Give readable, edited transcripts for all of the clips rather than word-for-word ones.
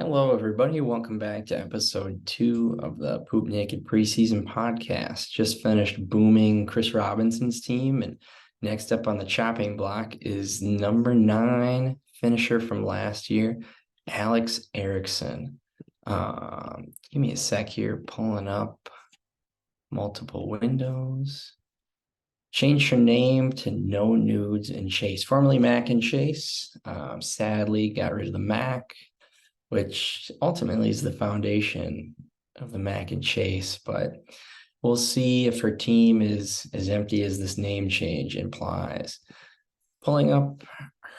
Hello, everybody. Welcome back to episode 2 of the Poop Naked preseason podcast. Just finished booming Chris Robinson's team, and next up on the chopping block is number 9 finisher from last year, Alex Erickson. Give me a sec here, pulling up multiple windows. Changed her name to No Nudes and Chase, formerly Mac and Chase. Sadly, got rid of the Mac, which ultimately is the foundation of the Mac and Chase. But we'll see if her team is as empty as this name change implies. Pulling up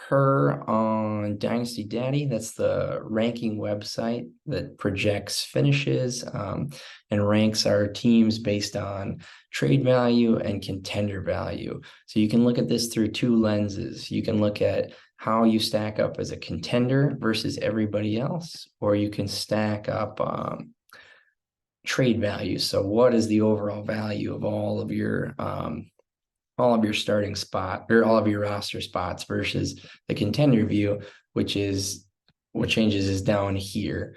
her on Dynasty Daddy, that's the ranking website that projects finishes and ranks our teams based on trade value and contender value. So you can look at this through two lenses. You can look at how you stack up as a contender versus everybody else, or you can stack up trade value. So what is the overall value of all of your starting spot or all of your roster spots versus the contender view, which is what changes is down here.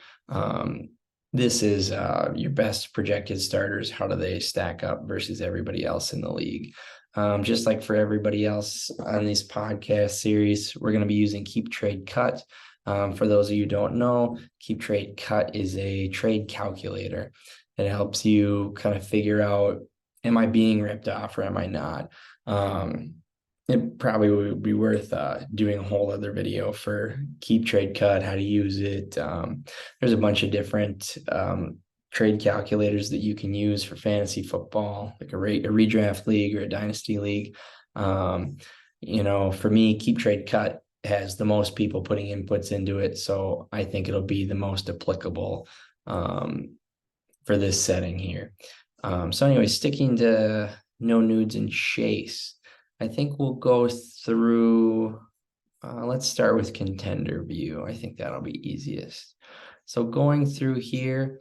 This is your best projected starters. How do they stack up versus everybody else in the league? Just like for everybody else on this podcast series, we're going to be using Keep Trade Cut. For those of you who don't know, Keep Trade Cut is a trade calculator that helps you kind of figure out, am I being ripped off or am I not? It probably would be worth doing a whole other video for Keep Trade Cut, how to use it. There's a bunch of different trade calculators that you can use for fantasy football, like a redraft league or a dynasty league. For me, Keep Trade Cut has the most people putting inputs into it, so I think it'll be the most applicable for this setting here. So anyway, sticking to No Nudes and Chase, I think we'll go through, let's start with contender view. I think that'll be easiest. So going through here,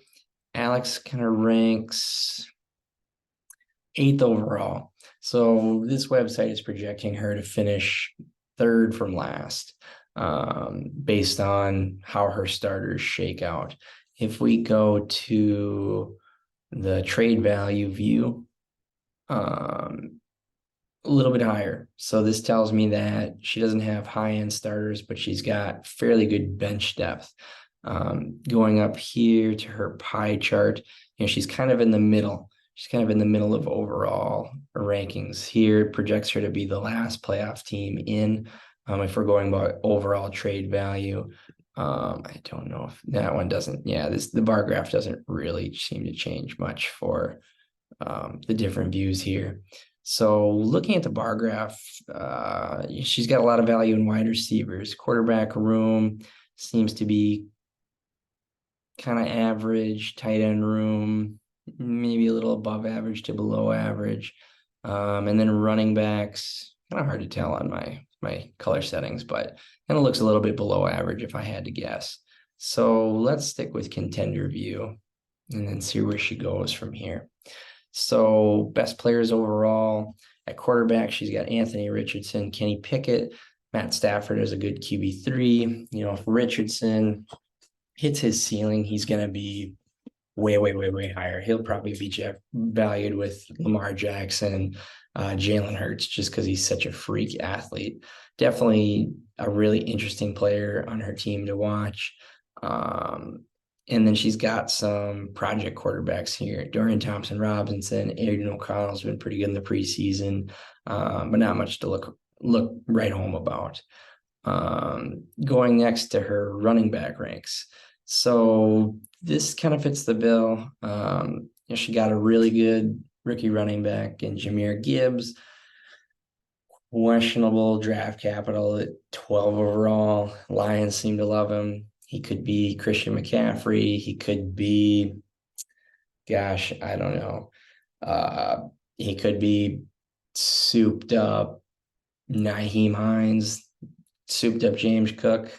Alex kind of ranks 8th overall. So this website is projecting her to finish 3rd from last, based on how her starters shake out. If we go to the trade value view, a little bit higher. So this tells me that she doesn't have high-end starters, but she's got fairly good bench depth. Going up here to her pie chart, she's kind of in the middle. She's kind of in the middle of overall rankings. Here it projects her to be the last playoff team in. If we're going about overall trade value, I don't know if that one doesn't. Yeah, the bar graph doesn't really seem to change much for the different views here. So looking at the bar graph, she's got a lot of value in wide receivers. Quarterback room seems to be kind of average. Tight end room, maybe a little above average to below average. And then running backs, kind of hard to tell on my color settings, but kind of looks a little bit below average if I had to guess. So let's stick with contender view and then see where she goes from here. So best players overall at quarterback, she's got Anthony Richardson, Kenny Pickett, Matt Stafford is a good QB3. If Richardson hits his ceiling, he's going to be way, way, way, way higher. He'll probably be valued with Lamar Jackson, Jalen Hurts, just because he's such a freak athlete. Definitely a really interesting player on her team to watch. And then she's got some project quarterbacks here. Dorian Thompson-Robinson, Aiden O'Connell's been pretty good in the preseason, but not much to look right home about. Going next to her running back ranks. So this kind of fits the bill. She got a really good rookie running back in Jahmyr Gibbs. Questionable draft capital at 12 overall. Lions seem to love him. He could be Christian McCaffrey. He could be, I don't know. He could be souped up Nyheim Hines, souped up James Cook.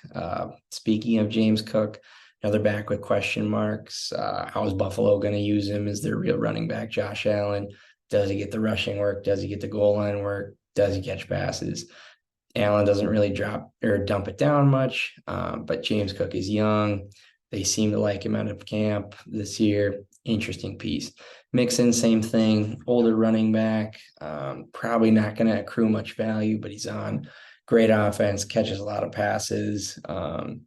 Speaking of James Cook, another back with question marks. How is Buffalo going to use him? Is their real running back Josh Allen? Does he get the rushing work? Does he get the goal line work? Does he catch passes? Allen doesn't really drop or dump it down much, but James Cook is young. They seem to like him out of camp this year. Interesting piece. Mixon, same thing. Older running back. Probably not going to accrue much value, but he's on great offense, catches a lot of passes. Not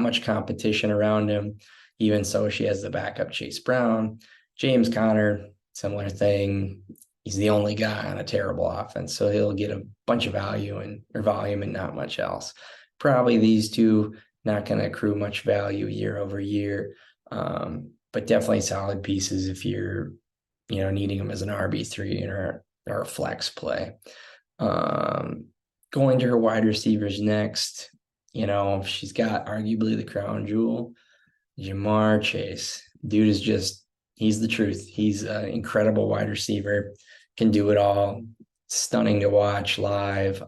much competition around him. Even so, she has the backup Chase Brown. James Conner, similar thing. He's the only guy on a terrible offense, so he'll get a bunch of value and or volume and not much else. Probably these two not going to accrue much value year over year, but definitely solid pieces if you're needing them as an RB3 or a flex play. Going to her wide receivers next. She's got arguably the crown jewel, Jamar Chase. Dude is he's the truth. He's an incredible wide receiver, can do it all. Stunning to watch live.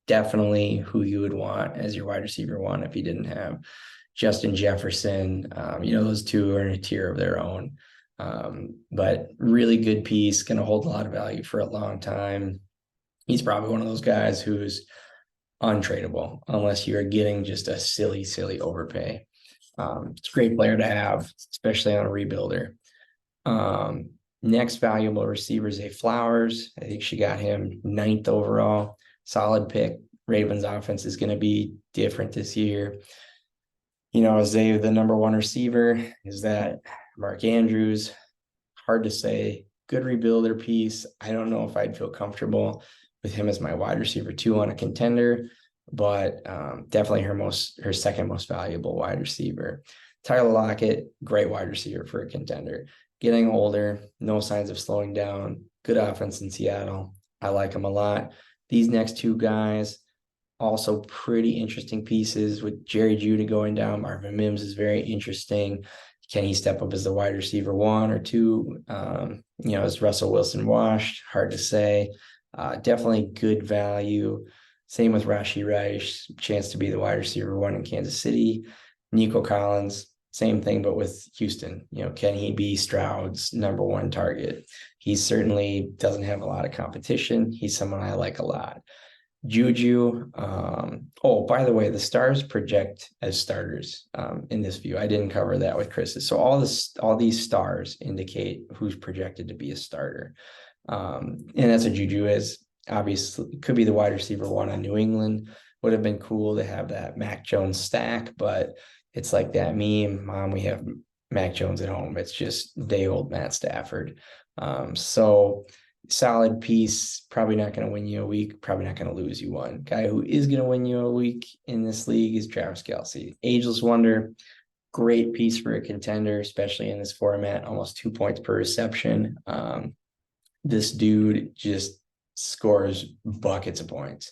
Definitely who you would want as your wide receiver one if you didn't have Justin Jefferson. Those two are in a tier of their own. But really good piece, going to hold a lot of value for a long time. He's probably one of those guys who's untradeable unless you're getting just a silly overpay. It's a great player to have, especially on a rebuilder. Next valuable receiver, Zay Flowers. I think she got him 9th overall. Solid pick. Ravens offense is going to be different this year. Is Zay the number one receiver? Is that Mark Andrews? Hard to say. Good rebuilder piece. I don't know if I'd feel comfortable with him as my wide receiver 2 on a contender, but definitely her second most valuable wide receiver. Tyler Lockett, great wide receiver for a contender. Getting older, no signs of slowing down. Good offense in Seattle. I like him a lot. These next two guys, also pretty interesting pieces with Jerry Jeudy going down. Marvin Mims is very interesting. Can he step up as the wide receiver 1 or 2? Is Russell Wilson washed? Hard to say. Definitely good value. Same with Rashee Rice, chance to be the wide receiver 1 in Kansas City. Nico Collins, same thing, but with Houston. Can he be Stroud's number 1 target? He certainly doesn't have a lot of competition. He's someone I like a lot. Juju. By the way, the stars project as starters in this view. I didn't cover that with Chris's. So all these stars indicate who's projected to be a starter. And that's what Juju is. Obviously, could be the wide receiver 1 on New England. Would have been cool to have that Mac Jones stack, but it's like that meme, Mom, we have Mac Jones at home. It's just day old Matt Stafford. So solid piece, probably not going to win you a week, probably not going to lose you one. Guy who is going to win you a week in this league is Travis Kelce. Ageless wonder, great piece for a contender, especially in this format, almost 2 points per reception. This dude just scores buckets of points.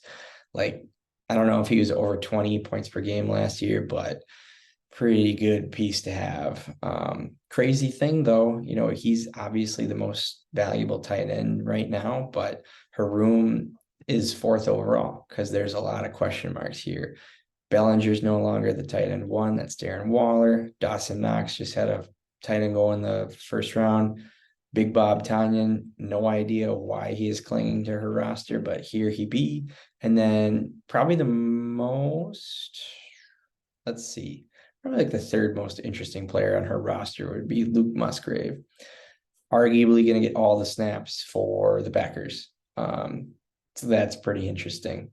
Like, I don't know if he was over 20 points per game last year, but pretty good piece to have. Crazy thing though, he's obviously the most valuable tight end right now, but her room is 4th overall because there's a lot of question marks here. Bellinger's no longer the tight end 1. That's Darren Waller. Dawson Knox just had a tight end go in the first round. Big Bob Tonyan, no idea why he is clinging to her roster, but here he be. And then probably the most, probably like the 3rd most interesting player on her roster would be Luke Musgrave. Arguably going to get all the snaps for the Packers. So that's pretty interesting.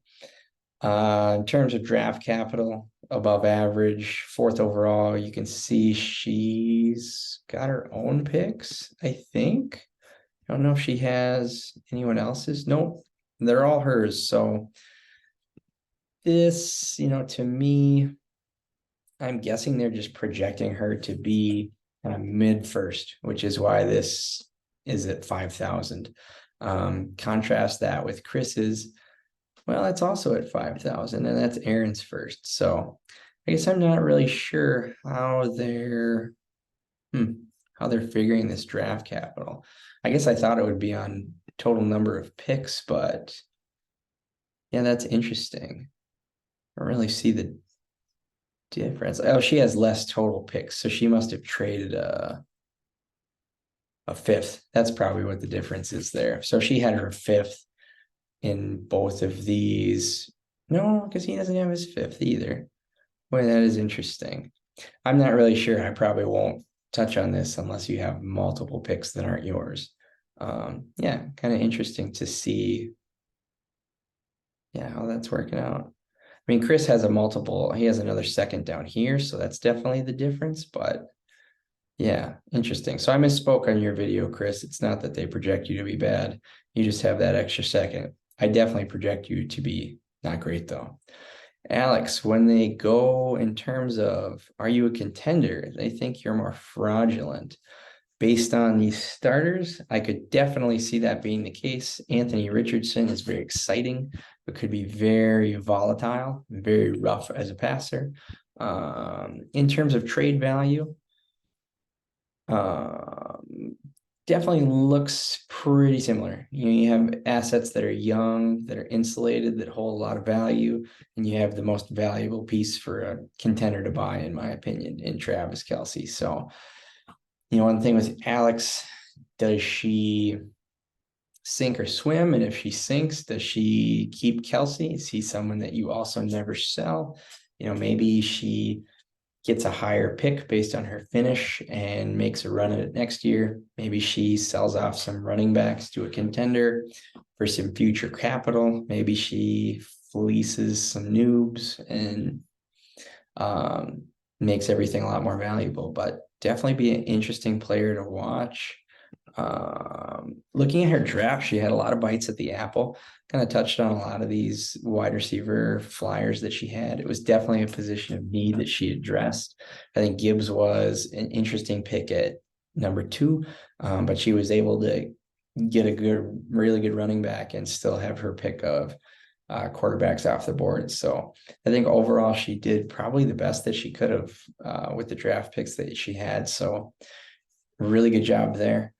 In terms of draft capital, above average, 4th overall. You can see she's got her own picks, I think. I don't know if she has anyone else's. Nope, they're all hers. So this, to me, I'm guessing they're just projecting her to be kind of mid-first, which is why this is at 5,000. Contrast that with Chris's. Well, it's also at 5,000, and that's Aaron's first. So I guess I'm not really sure how they're figuring this draft capital. I guess I thought it would be on total number of picks, but yeah, that's interesting. I don't really see the difference. Oh, she has less total picks, so she must have traded a 5th. That's probably what the difference is there. So she had her 5th in both of these. No, because he doesn't have his 5th either. Boy, that is interesting. I'm not really sure. I probably won't touch on this unless you have multiple picks that aren't yours. Yeah, kind of interesting to see, yeah, how that's working out. I mean, Chris has a multiple, he has another second down here, so that's definitely the difference, but yeah, interesting. So I misspoke on your video, Chris. It's not that they project you to be bad. You just have that extra second. I definitely project you to be not great though. Alex, when they go in terms of are you a contender, they think you're more fraudulent. Based on these starters, I could definitely see that being the case. Anthony Richardson is very exciting, but could be very volatile, very rough as a passer. In terms of trade value, um, definitely looks pretty similar. You have assets that are young, that are insulated, that hold a lot of value, and you have the most valuable piece for a contender to buy, in my opinion, in Travis Kelce. So, one thing with Alex, does she sink or swim? And if she sinks, does she keep Kelce? Is he someone that you also never sell? Maybe she gets a higher pick based on her finish and makes a run at it next year. Maybe she sells off some running backs to a contender for some future capital. Maybe she fleeces some noobs and makes everything a lot more valuable, but definitely be an interesting player to watch. Looking at her draft, she had a lot of bites at the apple. Kind of touched on a lot of these wide receiver flyers that she had. It was definitely a position of need that she addressed. I think Gibbs was an interesting pick at number 2, but she was able to get a really good running back and still have her pick of quarterbacks off the board. So I think overall she did probably the best that she could have with the draft picks that she had. So really good job there.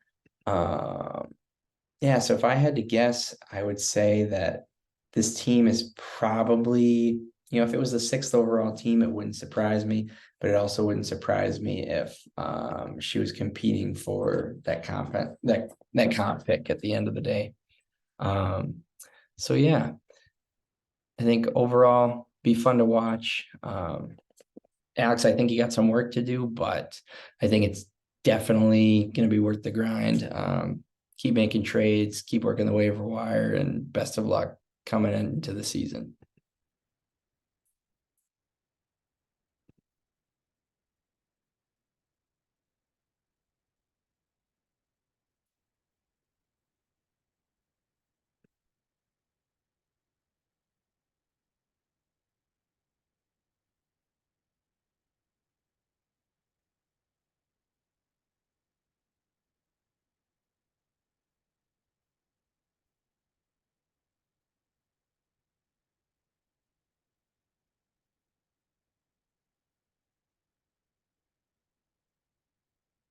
Yeah, so if I had to guess, I would say that this team is probably, if it was the 6th overall team, it wouldn't surprise me, but it also wouldn't surprise me if she was competing for that comp pick at the end of the day. So yeah, I think overall be fun to watch. Alex, I think you got some work to do, but I think it's definitely going to be worth the grind. Keep making trades, keep working the waiver wire, and best of luck coming into the season.